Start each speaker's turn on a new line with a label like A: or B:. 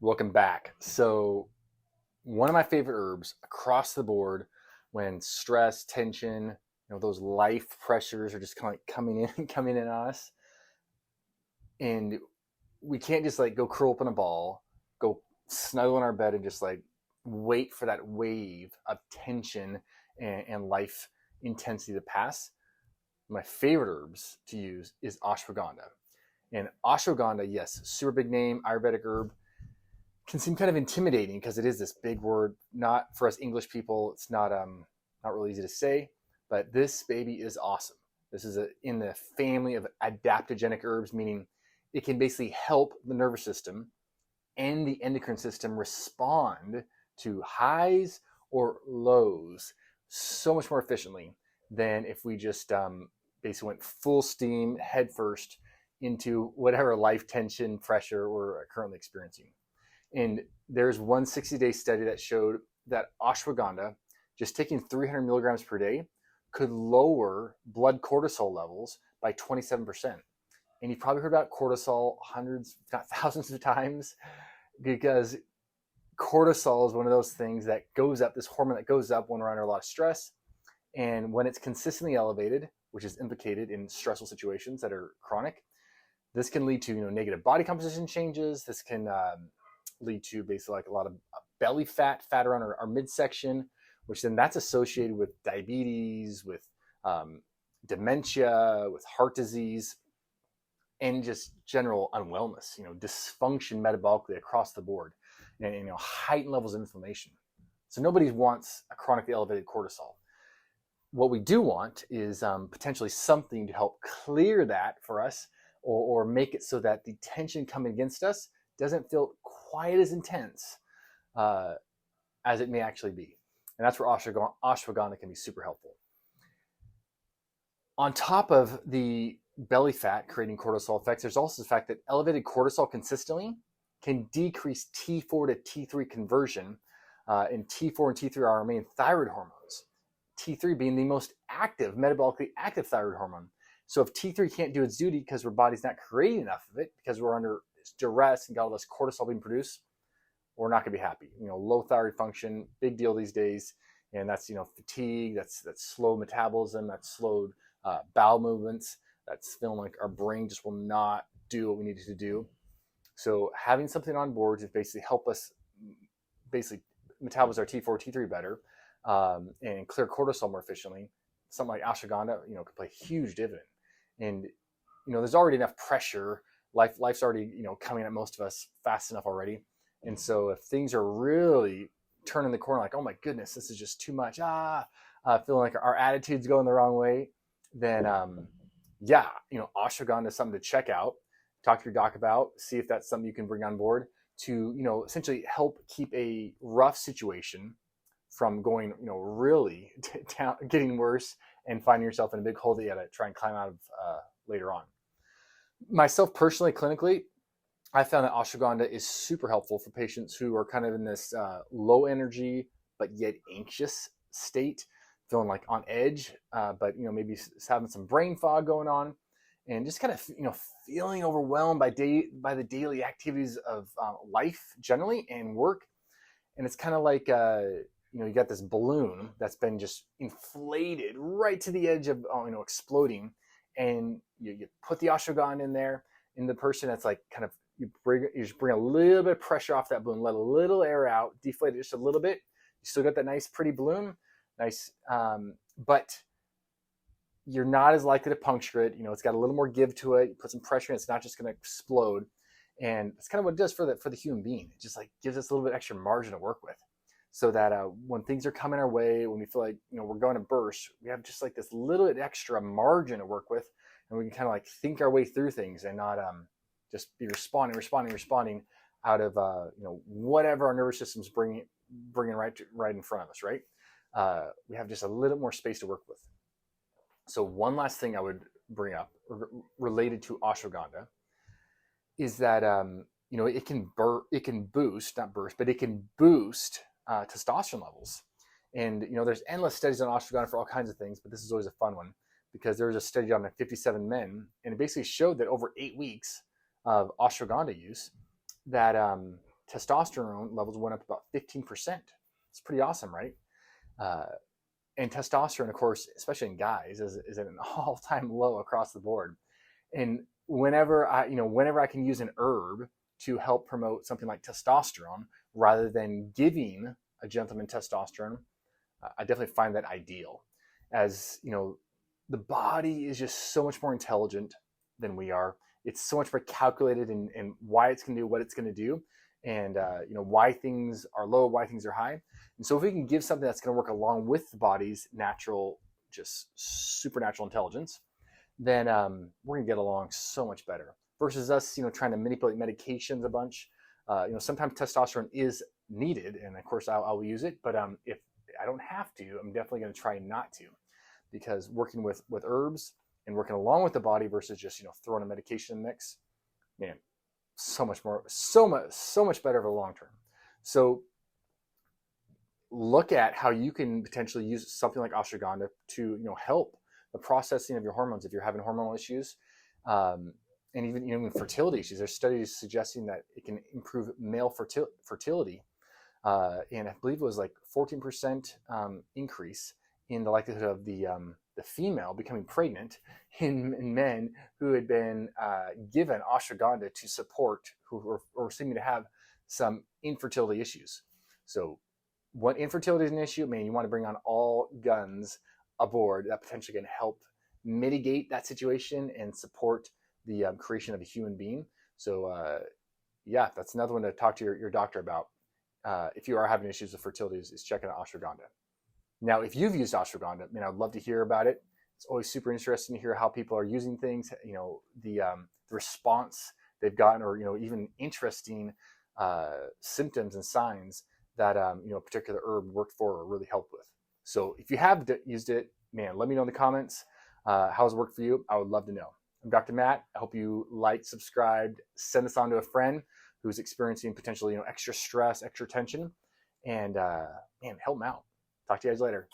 A: Welcome back. So, one of my favorite herbs across the board when stress, tension, those life pressures are just kind of like coming in, coming in on us, and we can't just like go curl up in a ball, go snuggle in our bed, and just like wait for that wave of tension and life intensity to pass. My favorite herbs to use is ashwagandha. And ashwagandha, yes, super big name, Ayurvedic herb, can seem kind of intimidating because it is this big word. Not for us English people, it's not really easy to say, but this baby is awesome. This is in the family of adaptogenic herbs, meaning it can basically help the nervous system and the endocrine system respond to highs or lows so much more efficiently than if we just basically went full steam head first into whatever life tension pressure we're currently experiencing. And there's one 60-day study that showed that ashwagandha, just taking 300 milligrams per day, could lower blood cortisol levels by 27%. And you've probably heard about cortisol hundreds, if not thousands of times, because cortisol is one of those things that goes up, this hormone that goes up when we're under a lot of stress. And when it's consistently elevated, which is implicated in stressful situations that are chronic, this can lead to negative body composition changes. This can lead to basically like a lot of belly fat around our midsection, which then that's associated with diabetes, with dementia, with heart disease, and just general unwellness, dysfunction metabolically across the board, and heightened levels of inflammation. So nobody wants a chronically elevated cortisol. What we do want is potentially something to help clear that for us, or make it so that the tension coming against us doesn't feel quite as intense as it may actually be. And that's where ashwagandha can be super helpful. On top of the belly fat creating cortisol effects, there's also the fact that elevated cortisol consistently can decrease T4 to T3 conversion. And T4 and T3 are our main thyroid hormones. T3 being the most active, metabolically active thyroid hormone. So if T3 can't do its duty because our body's not creating enough of it, because we're under duress and got all this cortisol being produced, we're not going to be happy. Low thyroid function, big deal these days, and that's fatigue, that's slow metabolism, that's slowed bowel movements, that's feeling like our brain just will not do what we need it to do. So having something on board to basically help us basically metabolize our T4, T3 better, and clear cortisol more efficiently, something like ashwagandha, could play a huge dividend. And there's already enough pressure. Life's already coming at most of us fast enough already. And so if things are really turning the corner, like, oh my goodness, this is just too much, feeling like our attitude's going the wrong way, then ashwagandha is something to check out, talk to your doc about, see if that's something you can bring on board to essentially help keep a rough situation from going really down, getting worse, and finding yourself in a big hole that you got to try and climb out of later on. Myself personally, clinically, I found that ashwagandha is super helpful for patients who are kind of in this low energy but yet anxious state, feeling like on edge, but maybe having some brain fog going on, and just kind of feeling overwhelmed by the daily activities of life generally and work. And it's kind of like you got this balloon that's been just inflated right to the edge of exploding, and you put the ashwagandha in there, in the person that's like kind of you just bring a little bit of pressure off that balloon, let a little air out, deflate it just a little bit. You still got that nice pretty balloon, nice, but you're not as likely to puncture it. It's got a little more give to it. You put some pressure in, it's not just going to explode. And that's kind of what it does for the human being. It just like gives us a little bit extra margin to work with, so that when things are coming our way, when we feel like we're going to burst, we have just like this little bit extra margin to work with, and we can kind of like think our way through things and not just be responding out of whatever our nervous system's bringing right in front of us. Right? We have just a little more space to work with. So one last thing I would bring up related to ashwagandha is that it can boost testosterone levels. And there's endless studies on ashwagandha for all kinds of things, but this is always a fun one because there was a study done on 57 men, and it basically showed that over 8 weeks of ashwagandha use, that testosterone levels went up about 15%. It's pretty awesome, right? And testosterone, of course, especially in guys, is at an all-time low across the board. And whenever I can use an herb to help promote something like testosterone rather than giving a gentleman testosterone, I definitely find that ideal. As the body is just so much more intelligent than we are. It's so much more calculated in why it's going to do what it's going to do, and why things are low, why things are high. And so if we can give something that's going to work along with the body's natural, just supernatural intelligence, then we're going to get along so much better versus us, trying to manipulate medications a bunch. Sometimes testosterone is needed, and of course I'll use it. But if I don't have to, I'm definitely going to try not to, because working with herbs and working along with the body versus just throwing a medication mix, man, so much better for the long term. So look at how you can potentially use something like ashwagandha to help the processing of your hormones if you're having hormonal issues, and even fertility issues. There's studies suggesting that it can improve male fertility, and I believe it was like 14% increase in the likelihood of the female becoming pregnant in men who had been given ashwagandha to support, who were seeming to have some infertility issues. So when infertility is an issue, man, you want to bring on all guns aboard that potentially can help mitigate that situation and support the creation of a human being. So that's another one to talk to your doctor about if you are having issues with fertility, is checking out ashwagandha. Now, if you've used ashwagandha, I'd love to hear about it. It's always super interesting to hear how people are using things, the response they've gotten, or even interesting symptoms and signs that a particular herb worked for or really helped with. So if you have used it, man, let me know in the comments how's it worked for you. I would love to know. I'm Dr. Matt. I hope you liked, subscribed, send this on to a friend who's experiencing potentially extra stress, extra tension, and help them out. Talk to you guys later.